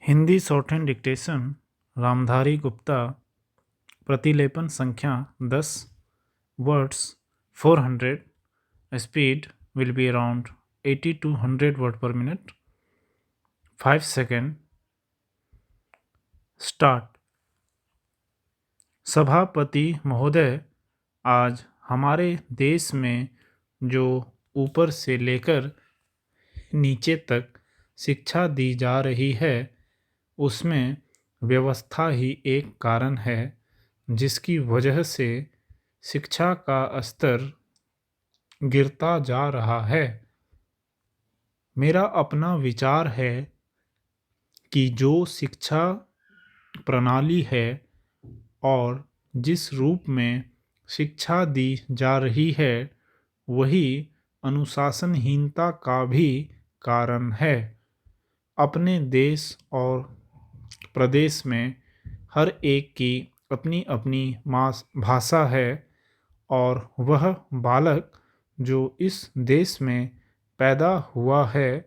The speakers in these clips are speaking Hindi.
Hindi short hand dictation Ramdhari Gupta प्रतिलेपन संख्या 10 words 400 speed will be around 80 to 100 word per minute 5 second start. सभापति महोदय, आज हमारे देश में जो ऊपर से लेकर नीचे तक शिक्षा दी जा रही है उसमें व्यवस्था ही एक कारण है जिसकी वजह से शिक्षा का स्तर गिरता जा रहा है। मेरा अपना विचार है कि जो शिक्षा प्रणाली है और जिस रूप में शिक्षा दी जा रही है वही अनुशासनहीनता का भी कारण है। अपने देश और प्रदेश में हर एक की अपनी अपनी भाषा है और वह बालक जो इस देश में पैदा हुआ है,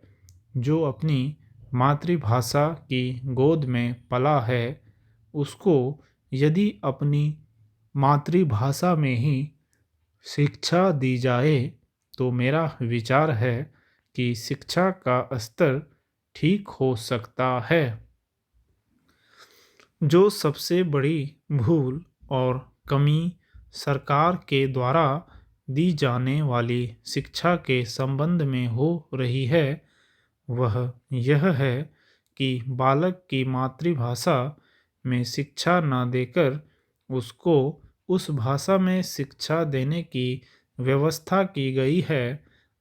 जो अपनी मातृभाषा की गोद में पला है, उसको यदि अपनी मातृभाषा में ही शिक्षा दी जाए तो मेरा विचार है कि शिक्षा का स्तर ठीक हो सकता है। जो सबसे बड़ी भूल और कमी सरकार के द्वारा दी जाने वाली शिक्षा के संबंध में हो रही है वह यह है कि बालक की मातृभाषा में शिक्षा न देकर उसको उस भाषा में शिक्षा देने की व्यवस्था की गई है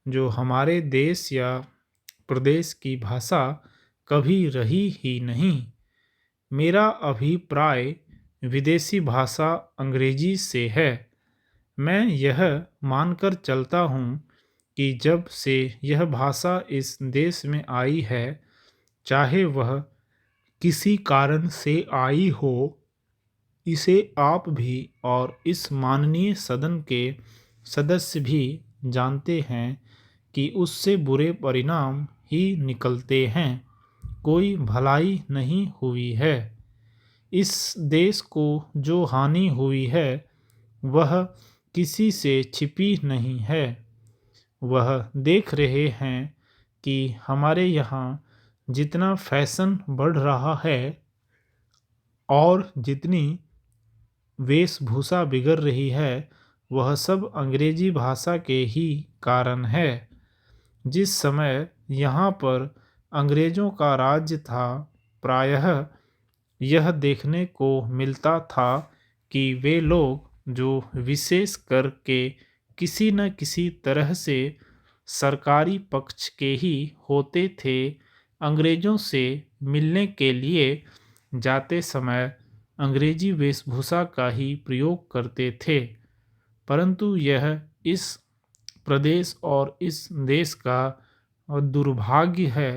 जो हमारे देश या प्रदेश की भाषा कभी रही ही नहीं। मेरा अभिप्राय विदेशी भाषा अंग्रेजी से है। मैं यह मानकर चलता हूँ कि जब से यह भाषा इस देश में आई है, चाहे वह किसी कारण से आई हो, इसे आप भी और इस माननीय सदन के सदस्य भी जानते हैं कि उससे बुरे परिणाम ही निकलते हैं, कोई भलाई नहीं हुई है। इस देश को जो हानि हुई है वह किसी से छिपी नहीं है। वह देख रहे हैं कि हमारे यहाँ जितना फैशन बढ़ रहा है और जितनी वेशभूषा बिगड़ रही है वह सब अंग्रेजी भाषा के ही कारण है। जिस समय यहाँ पर अंग्रेज़ों का राज्य था, प्रायः यह देखने को मिलता था कि वे लोग जो विशेष करके किसी न किसी तरह से सरकारी पक्ष के ही होते थे, अंग्रेज़ों से मिलने के लिए जाते समय अंग्रेजी वेशभूषा का ही प्रयोग करते थे। परंतु यह इस प्रदेश और इस देश का दुर्भाग्य है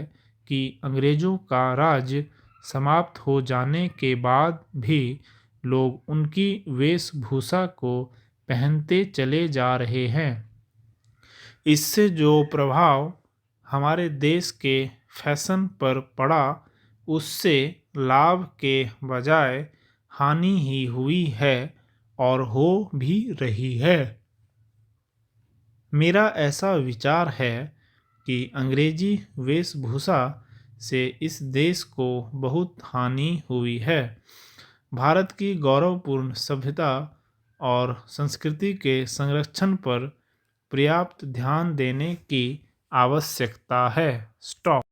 कि अंग्रेज़ों का राज समाप्त हो जाने के बाद भी लोग उनकी वेशभूषा को पहनते चले जा रहे हैं। इससे जो प्रभाव हमारे देश के फैशन पर पड़ा उससे लाभ के बजाय हानि ही हुई है और हो भी रही है। मेरा ऐसा विचार है कि अंग्रेजी वेशभूषा से इस देश को बहुत हानि हुई है। भारत की गौरवपूर्ण सभ्यता और संस्कृति के संरक्षण पर पर्याप्त ध्यान देने की आवश्यकता है। स्टॉप।